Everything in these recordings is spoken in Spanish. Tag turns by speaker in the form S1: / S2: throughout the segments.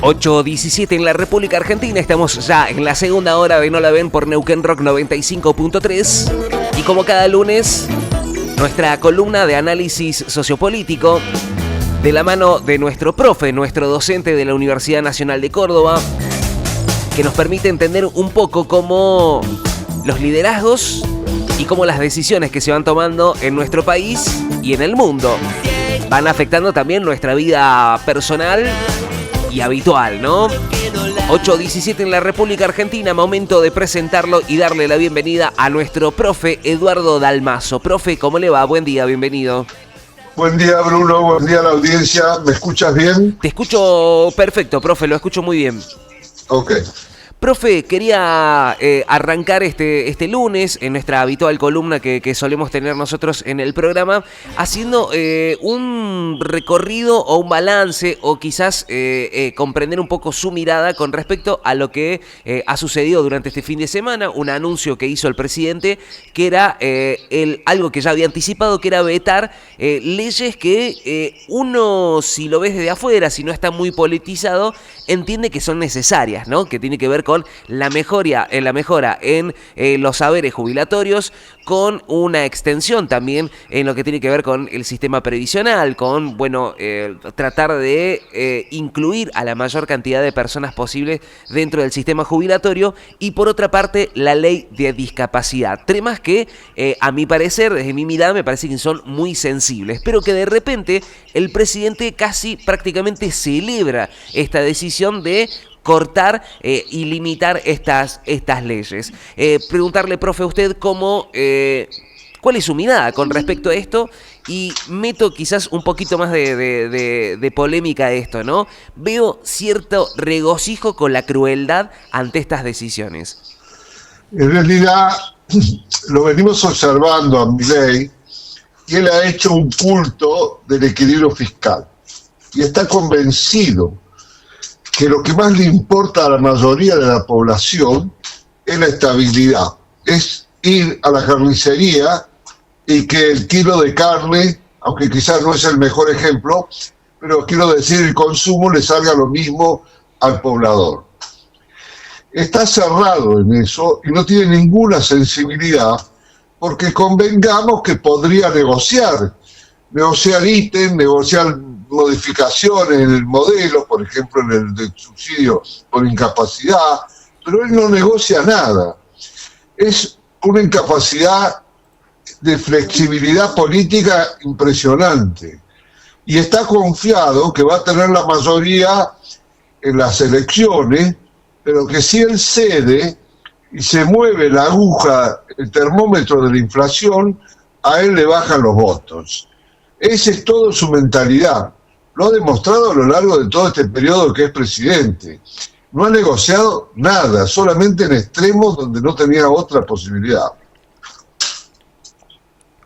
S1: 8:17 en la República Argentina. Estamos ya en la segunda hora de No La Ven por Neuquén Rock 95.3. Y como cada lunes, nuestra columna de análisis sociopolítico de la mano de nuestro profe, nuestro docente de la Universidad Nacional de Córdoba, que nos permite entender un poco cómo los liderazgos y cómo las decisiones que se van tomando en nuestro país y en el mundo van afectando también nuestra vida personal y habitual, ¿no? 8:17 en la República Argentina, momento de presentarlo y darle la bienvenida a nuestro profe Eduardo Dalmazo. Profe, ¿cómo le va? Buen día, bienvenido.
S2: Buen día, Bruno, buen día a la audiencia. ¿Me escuchas bien?
S1: Te escucho perfecto, profe, lo escucho muy bien.
S2: Ok.
S1: Profe, quería arrancar este lunes en nuestra habitual columna que solemos tener nosotros en el programa, haciendo un recorrido o un balance o quizás comprender un poco su mirada con respecto a lo que ha sucedido durante este fin de semana, un anuncio que hizo el presidente que era algo que ya había anticipado, que era vetar leyes que uno, si lo ves desde afuera, si no está muy politizado, entiende que son necesarias, ¿no? Que tiene que ver con la mejora en los saberes jubilatorios, con una extensión también en lo que tiene que ver con el sistema previsional, con tratar de incluir a la mayor cantidad de personas posible dentro del sistema jubilatorio, y por otra parte la ley de discapacidad. Temas que a mi parecer, desde mi mirada, me parece que son muy sensibles, pero que de repente el presidente casi prácticamente celebra esta decisión de cortar y limitar estas leyes. Preguntarle, profe, a usted cuál es su mirada con respecto a esto, y meto quizás un poquito más de polémica a esto, ¿no? Veo cierto regocijo con la crueldad ante estas decisiones.
S2: En realidad, lo venimos observando a Milei, y él ha hecho un culto del equilibrio fiscal, y está convencido que lo que más le importa a la mayoría de la población es la estabilidad, es ir a la carnicería y que el kilo de carne, aunque quizás no es el mejor ejemplo, pero quiero decir, el consumo le salga lo mismo al poblador. Está cerrado en eso y no tiene ninguna sensibilidad, porque convengamos que podría negociar ítem, negociar modificaciones en el modelo, por ejemplo en el del subsidio por incapacidad, pero él no negocia nada. Es una incapacidad de flexibilidad política impresionante, y está confiado que va a tener la mayoría en las elecciones, pero que si él cede y se mueve la aguja, el termómetro de la inflación, a él le bajan los votos. Esa es toda su mentalidad. Lo ha demostrado a lo largo de todo este periodo que es presidente. No ha negociado nada, solamente en extremos donde no tenía otra posibilidad.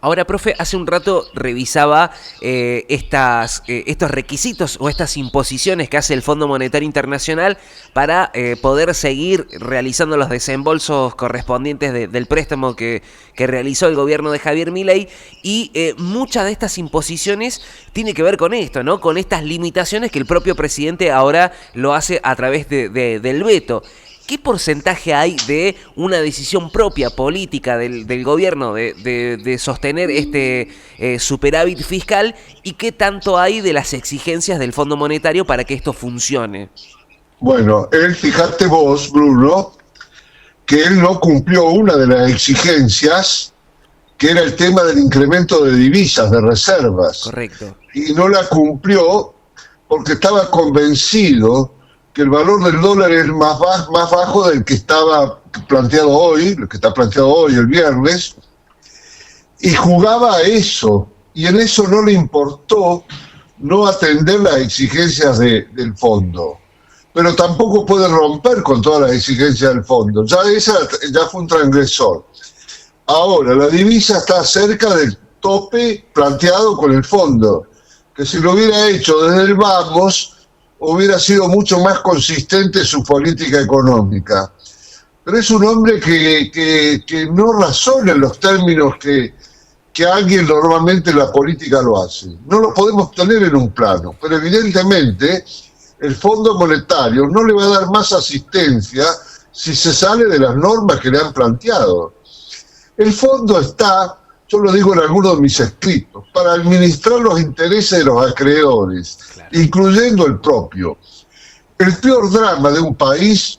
S1: Ahora, profe, hace un rato revisaba estos requisitos o estas imposiciones que hace el Fondo Monetario Internacional para poder seguir realizando los desembolsos correspondientes del préstamo que realizó el gobierno de Javier Milei, y muchas de estas imposiciones tiene que ver con esto, ¿no? Con estas limitaciones que el propio presidente ahora lo hace a través del veto. ¿Qué porcentaje hay de una decisión propia política del gobierno de sostener este superávit fiscal, y qué tanto hay de las exigencias del Fondo Monetario para que esto funcione?
S2: Bueno, fíjate vos, Bruno, que él no cumplió una de las exigencias, que era el tema del incremento de divisas, de reservas.
S1: Correcto.
S2: Y no la cumplió porque estaba convencido que el valor del dólar es más bajo del que estaba planteado hoy, lo que está planteado hoy, el viernes, y jugaba a eso, y en eso no le importó no atender las exigencias del fondo, pero tampoco puede romper con todas las exigencias del fondo, ya fue un transgresor. Ahora, la divisa está cerca del tope planteado con el fondo, que si lo hubiera hecho desde el vamos, hubiera sido mucho más consistente su política económica. Pero es un hombre que no razona en los términos que alguien normalmente en la política lo hace. No lo podemos tener en un plano, pero evidentemente el Fondo Monetario no le va a dar más asistencia si se sale de las normas que le han planteado. El fondo está, yo lo digo en algunos de mis escritos, para administrar los intereses de los acreedores, claro, incluyendo el propio. El peor drama de un país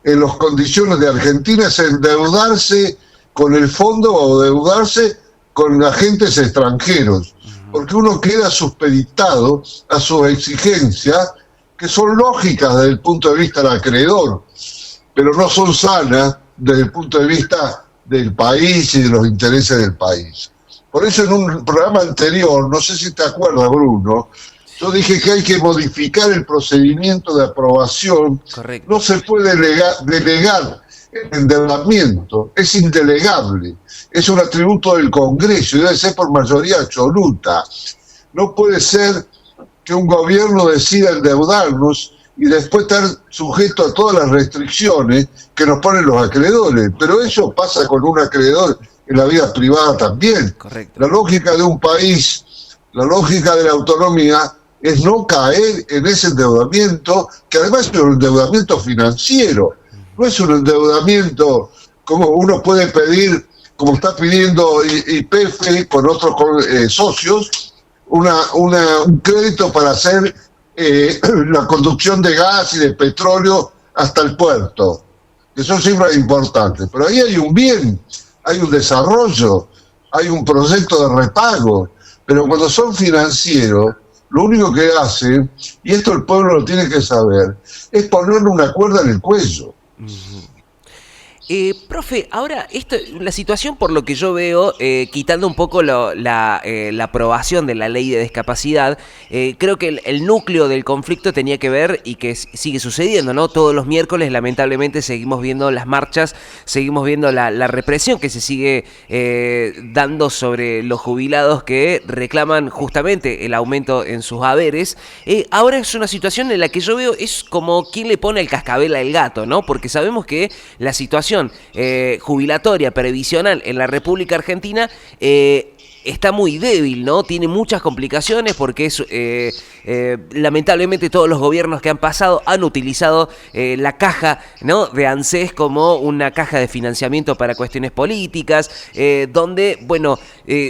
S2: en las condiciones de Argentina es endeudarse con el fondo o endeudarse con agentes extranjeros, porque uno queda supeditado a sus exigencias, que son lógicas desde el punto de vista del acreedor, pero no son sanas desde el punto de vista del país y de los intereses del país. Por eso en un programa anterior, no sé si te acuerdas, Bruno, yo dije que hay que modificar el procedimiento de aprobación. Correcto. No se puede delegar el endeudamiento, es indelegable, es un atributo del Congreso y debe ser por mayoría absoluta. No puede ser que un gobierno decida endeudarnos y después estar sujeto a todas las restricciones que nos ponen los acreedores. Pero eso pasa con un acreedor en la vida privada también. Correcto. La lógica de un país, la lógica de la autonomía, es no caer en ese endeudamiento, que además es un endeudamiento financiero. No es un endeudamiento como uno puede pedir, como está pidiendo YPF con otros socios, un crédito para hacer la conducción de gas y de petróleo hasta el puerto, que son cifras importantes. Pero ahí hay un bien, hay un desarrollo, hay un proyecto de repago. Pero cuando son financieros, lo único que hacen, y esto el pueblo lo tiene que saber, es ponerle una cuerda en el cuello.
S1: Profe, ahora la situación por lo que yo veo, quitando un poco la aprobación de la ley de discapacidad, creo que el núcleo del conflicto tenía que ver, y que sigue sucediendo, ¿no? Todos los miércoles lamentablemente seguimos viendo las marchas, seguimos viendo la represión que se sigue dando sobre los jubilados que reclaman justamente el aumento en sus haberes. Ahora es una situación en la que yo veo, es como quien le pone el cascabel al gato, ¿no? Porque sabemos que la situación jubilatoria previsional en la República Argentina está muy débil, ¿no? Tiene muchas complicaciones porque lamentablemente todos los gobiernos que han pasado han utilizado la caja, ¿no?, de ANSES como una caja de financiamiento para cuestiones políticas, donde, bueno,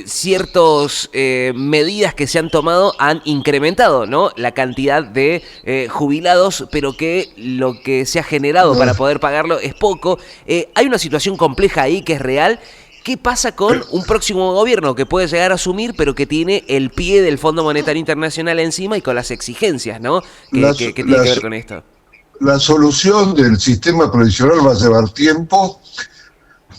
S1: ciertas medidas que se han tomado han incrementado, ¿no?, la cantidad de jubilados, pero que lo que se ha generado para poder pagarlo es poco. Hay una situación compleja ahí que es real. ¿Qué pasa con un próximo gobierno que puede llegar a asumir, pero que tiene el pie del Fondo Monetario Internacional encima y con las exigencias, ¿no?, que tiene que ver con esto?
S2: La solución del sistema previsional va a llevar tiempo,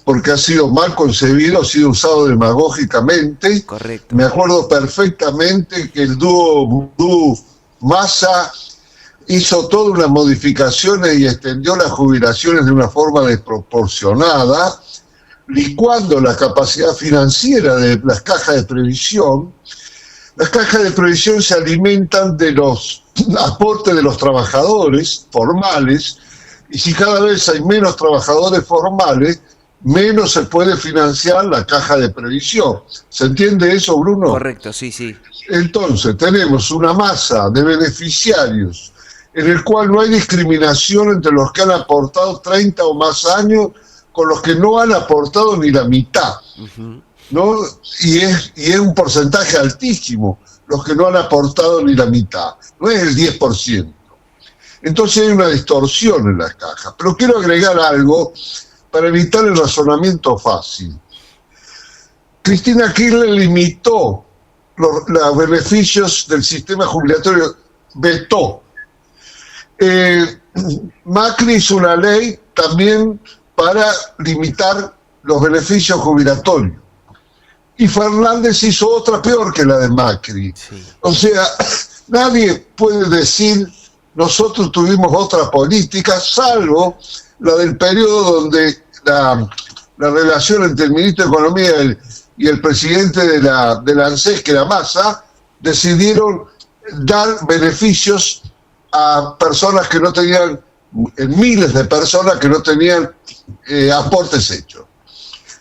S2: porque ha sido mal concebido, ha sido usado demagógicamente. Correcto. Me acuerdo perfectamente que el dúo Vudú-Massa hizo todas unas modificaciones y extendió las jubilaciones de una forma desproporcionada, licuando la capacidad financiera de las cajas de previsión. Las cajas de previsión se alimentan de los aportes de los trabajadores formales, y si cada vez hay menos trabajadores formales, menos se puede financiar la caja de previsión. ¿Se entiende eso, Bruno?
S1: Correcto, sí, sí.
S2: Entonces tenemos una masa de beneficiarios en el cual no hay discriminación entre los que han aportado 30 o más años con los que no han aportado ni la mitad, ¿no? Y es un porcentaje altísimo, los que no han aportado ni la mitad, no es el 10%. Entonces hay una distorsión en las cajas. Pero quiero agregar algo para evitar el razonamiento fácil. Cristina Kirchner limitó los beneficios del sistema jubilatorio, vetó. Macri hizo una ley también para limitar los beneficios jubilatorios. Y Fernández hizo otra peor que la de Macri. Sí. O sea, nadie puede decir, nosotros tuvimos otra política, salvo la del periodo donde la relación entre el ministro de Economía y el presidente de la ANSES, que era Massa, decidieron dar beneficios a personas que no tenían, miles de personas que no tenían aportes hechos.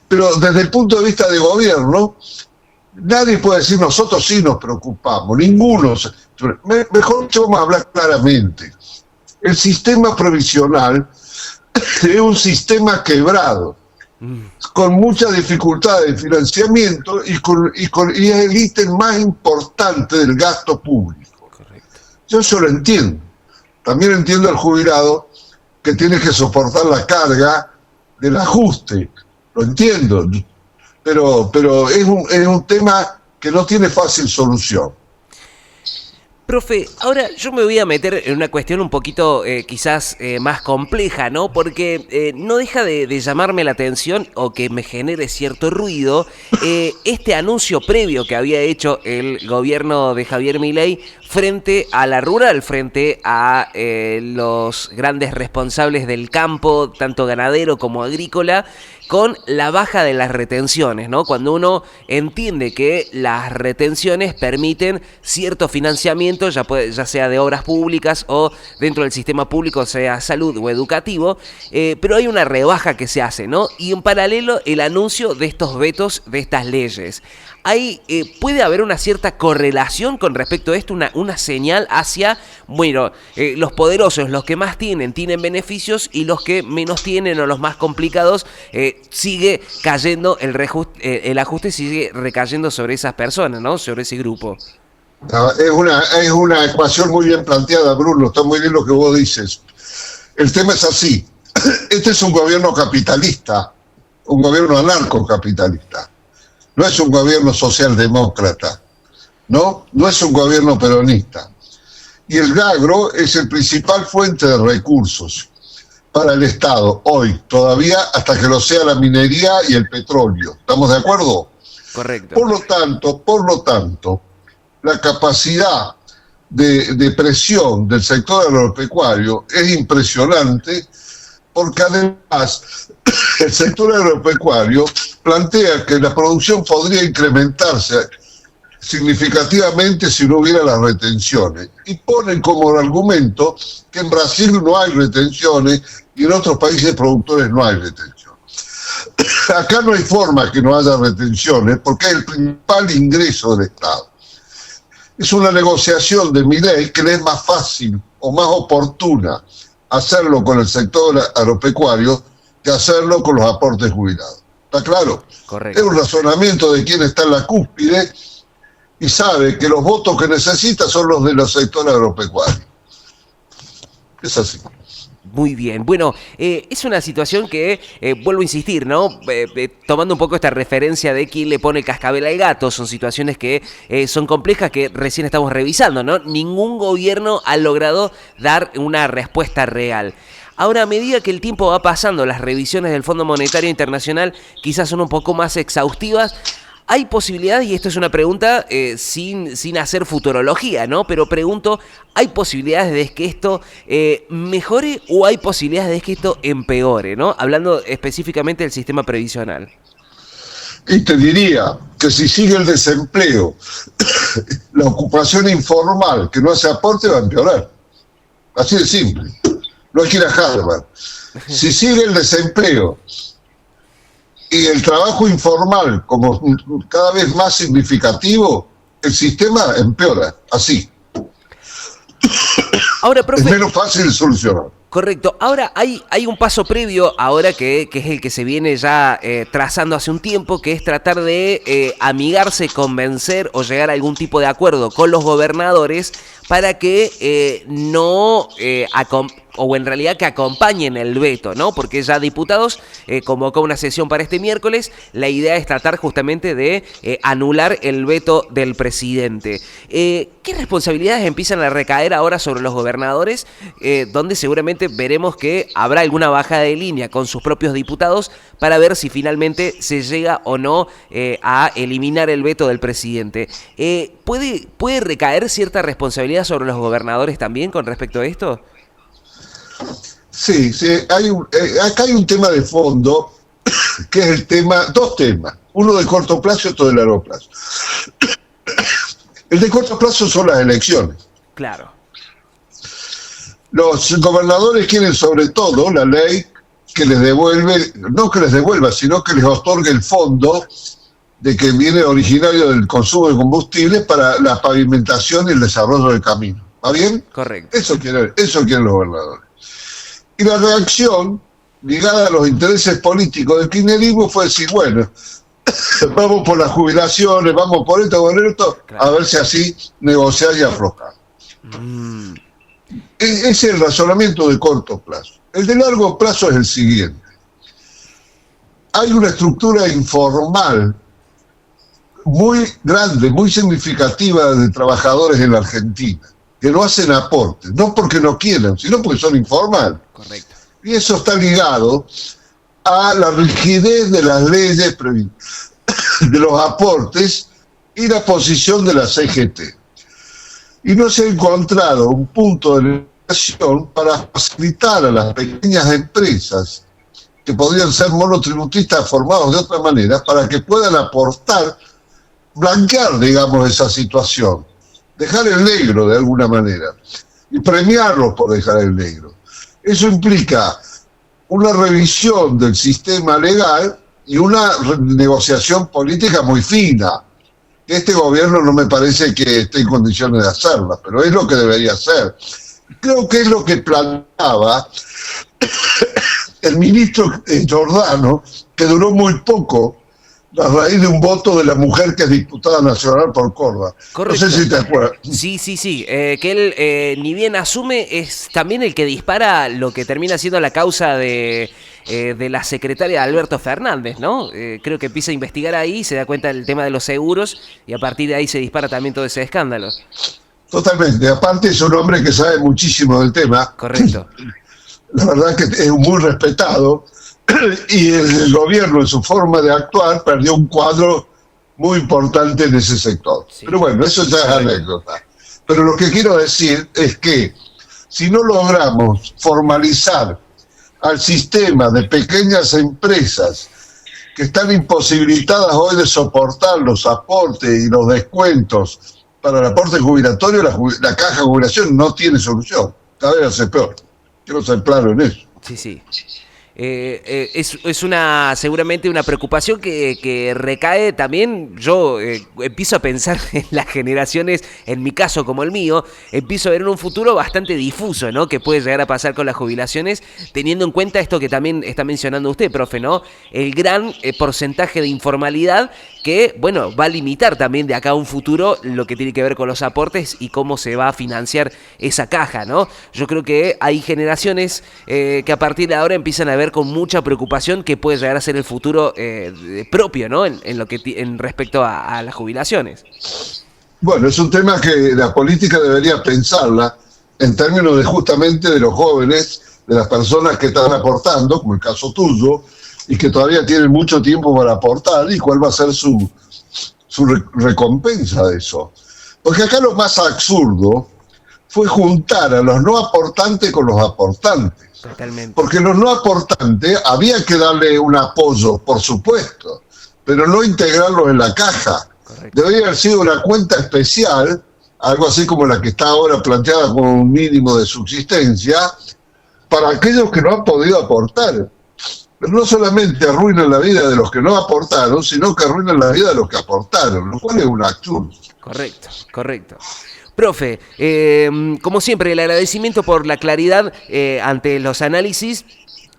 S2: Pero desde el punto de vista de gobierno, nadie puede decir nosotros sí nos preocupamos, ninguno. Mejor dicho, vamos a hablar claramente. El sistema provisional es un sistema quebrado, con mucha dificultad de financiamiento y es el ítem más importante del gasto público.
S1: Correcto.
S2: Yo eso lo entiendo. También entiendo al jubilado que tiene que soportar la carga del ajuste. Lo entiendo. Pero es un tema que no tiene fácil solución.
S1: Profe, ahora yo me voy a meter en una cuestión un poquito quizás más compleja, ¿no? Porque no deja de llamarme la atención o que me genere cierto ruido este anuncio previo que había hecho el gobierno de Javier Milei frente a la rural, frente a los grandes responsables del campo, tanto ganadero como agrícola, con la baja de las retenciones, ¿no? Cuando uno entiende que las retenciones permiten cierto financiamiento, ya sea de obras públicas o dentro del sistema público, sea salud o educativo, pero hay una rebaja que se hace, ¿no? Y en paralelo el anuncio de estos vetos, de estas leyes. Ahí puede haber una cierta correlación con respecto a esto, una señal hacia, bueno, los poderosos, los que más tienen beneficios y los que menos tienen o los más complicados, sigue cayendo el ajuste sigue recayendo sobre esas personas, ¿no? Sobre ese grupo.
S2: Es una ecuación muy bien planteada, Bruno, está muy bien lo que vos dices. El tema es así, este es un gobierno capitalista, un gobierno anarcocapitalista. No es un gobierno socialdemócrata, ¿no? No es un gobierno peronista. Y el agro es el principal fuente de recursos para el Estado, hoy, todavía hasta que lo sea la minería y el petróleo. ¿Estamos de acuerdo?
S1: Correcto.
S2: Por lo tanto, la capacidad de presión del sector agropecuario es impresionante, porque además el sector agropecuario plantea que la producción podría incrementarse significativamente si no hubiera las retenciones. Y ponen como argumento que en Brasil no hay retenciones y en otros países productores no hay retenciones. Acá no hay forma que no haya retenciones porque es el principal ingreso del Estado. Es una negociación de Milei que le es más fácil o más oportuna hacerlo con el sector agropecuario que hacerlo con los aportes jubilados. ¿Está claro?
S1: Correcto.
S2: Es un razonamiento de quien está en la cúspide y sabe que los votos que necesita son los de los sectores agropecuarios. Es así.
S1: Muy bien. Bueno, es una situación que, vuelvo a insistir, ¿no? Tomando un poco esta referencia de quién le pone cascabel al gato, son situaciones que son complejas que recién estamos revisando, ¿no? Ningún gobierno ha logrado dar una respuesta real. Ahora, a medida que el tiempo va pasando, las revisiones del Fondo Monetario Internacional quizás son un poco más exhaustivas. ¿Hay posibilidades, y esto es una pregunta sin hacer futurología, ¿no? Pero pregunto, ¿hay posibilidades de que esto mejore o hay posibilidades de que esto empeore, ¿no? Hablando específicamente del sistema previsional.
S2: Y te diría que si sigue el desempleo, la ocupación informal que no hace aporte va a empeorar. Así de simple. No hay que ir a Harvard. Si sigue el desempleo y el trabajo informal como cada vez más significativo, el sistema empeora, así.
S1: Ahora, profe,
S2: es menos fácil de solucionar.
S1: Correcto. Ahora hay un paso previo ahora que es el que se viene ya trazando hace un tiempo, que es tratar de amigarse, convencer o llegar a algún tipo de acuerdo con los gobernadores para que no o en realidad que acompañen el veto, ¿no? Porque ya diputados convocó una sesión para este miércoles. La idea es tratar justamente de anular el veto del presidente. ¿Qué responsabilidades empiezan a recaer ahora sobre los gobernadores? Donde seguramente veremos que habrá alguna bajada de línea con sus propios diputados para ver si finalmente se llega o no a eliminar el veto del presidente. ¿Puede recaer cierta responsabilidad sobre los gobernadores también con respecto a esto?
S2: Sí, acá hay un tema de fondo, que es el tema, dos temas, uno de corto plazo y otro de largo plazo. El de corto plazo son las elecciones.
S1: Claro.
S2: Los gobernadores quieren sobre todo la ley que les devuelve, no que les devuelva, sino que les otorgue el fondo de que viene originario del consumo de combustibles para la pavimentación y el desarrollo de caminos. ¿Va bien?
S1: Correcto.
S2: Eso quieren los gobernadores. Y la reacción ligada a los intereses políticos del kirchnerismo fue decir, bueno, vamos por las jubilaciones, vamos por esto, claro, a ver si así negociar y aflojar. Ese es el razonamiento de corto plazo. El de largo plazo es el siguiente. Hay una estructura informal muy grande, muy significativa de trabajadores en la Argentina, que no hacen aportes, no porque no quieran, sino porque son informales.
S1: Correcto.
S2: Y eso está ligado a la rigidez de las leyes, de los aportes y la posición de la CGT. Y no se ha encontrado un punto de negociación para facilitar a las pequeñas empresas que podrían ser monotributistas formados de otra manera para que puedan aportar, blanquear, digamos, esa situación, dejar el negro de alguna manera y premiarlos por dejar el negro. Eso implica una revisión del sistema legal y una negociación política muy fina. Este gobierno no me parece que esté en condiciones de hacerla, pero es lo que debería hacer. Creo que es lo que planteaba el ministro Giordano, que duró muy poco, a raíz de un voto de la mujer que es diputada nacional por Córdoba.
S1: Correcto.
S2: No sé si te acuerdas.
S1: Sí. Que él ni bien asume, es también el que dispara lo que termina siendo la causa de la secretaria de Alberto Fernández, ¿no? Creo que empieza a investigar ahí, se da cuenta del tema de los seguros y a partir de ahí se dispara también todo ese escándalo.
S2: Totalmente. Aparte es un hombre que sabe muchísimo del tema.
S1: Correcto.
S2: La verdad que es muy respetado. Y el gobierno, en su forma de actuar, perdió un cuadro muy importante en ese sector. Sí. Pero bueno, eso ya es anécdota. Pero lo que quiero decir es que si no logramos formalizar al sistema de pequeñas empresas que están imposibilitadas hoy de soportar los aportes y los descuentos para el aporte jubilatorio, la caja de jubilación no tiene solución. Cada vez hace peor. Quiero ser claro en eso.
S1: Sí. Es seguramente una preocupación que recae también. Yo empiezo a pensar en las generaciones, en mi caso como el mío, empiezo a ver en un futuro bastante difuso, ¿no? Que puede llegar a pasar con las jubilaciones, teniendo en cuenta esto que también está mencionando usted, profe, ¿no? El gran porcentaje de informalidad que, bueno, va a limitar también de acá a un futuro lo que tiene que ver con los aportes y cómo se va a financiar esa caja, ¿no? Yo creo que hay generaciones que a partir de ahora empiezan a ver con mucha preocupación que puede llegar a ser el futuro propio, ¿no? En respecto a las jubilaciones.
S2: Bueno, es un tema que la política debería pensarla en términos de justamente de los jóvenes, de las personas que están aportando, como el caso tuyo, y que todavía tienen mucho tiempo para aportar, y cuál va a ser su recompensa de eso. Porque acá lo más absurdo fue juntar a los no aportantes con los aportantes.
S1: Totalmente.
S2: Porque los no aportantes había que darle un apoyo, por supuesto, pero no integrarlos en la caja. Correcto. Debería haber sido una cuenta especial, algo así como la que está ahora planteada como un mínimo de subsistencia, para aquellos que no han podido aportar. Pero no solamente arruinan la vida de los que no aportaron, sino que arruinan la vida de los que aportaron, lo cual es un absurdo.
S1: Correcto. Profe, como siempre, el agradecimiento por la claridad ante los análisis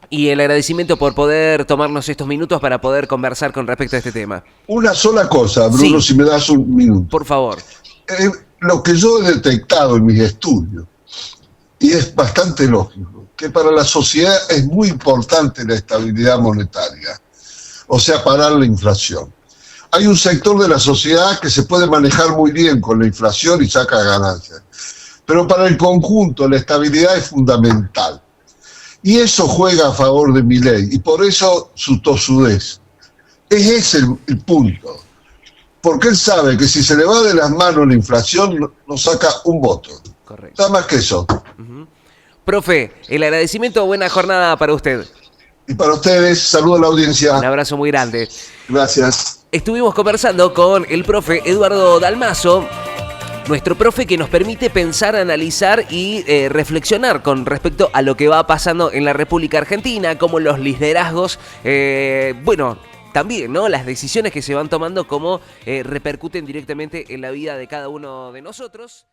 S1: y el agradecimiento por poder tomarnos estos minutos para poder conversar con respecto a este tema.
S2: Una sola cosa, Bruno, sí, si me das un minuto.
S1: Por favor.
S2: Lo que yo he detectado en mis estudios, y es bastante lógico, que para la sociedad es muy importante la estabilidad monetaria, o sea, parar la inflación. Hay un sector de la sociedad que se puede manejar muy bien con la inflación y saca ganancias. Pero para el conjunto la estabilidad es fundamental. Y eso juega a favor de Milei. Y por eso su tosudez. Es ese el punto. Porque él sabe que si se le va de las manos la inflación, no saca un voto. Correcto. Nada más que eso.
S1: Uh-huh. Profe, el agradecimiento, buena jornada para usted.
S2: Y para ustedes, saludo a la audiencia.
S1: Un abrazo muy grande.
S2: Gracias.
S1: Estuvimos conversando con el profe Eduardo Dalmaso, nuestro profe que nos permite pensar, analizar y reflexionar con respecto a lo que va pasando en la República Argentina, cómo los liderazgos, también, ¿no? Las decisiones que se van tomando, cómo repercuten directamente en la vida de cada uno de nosotros.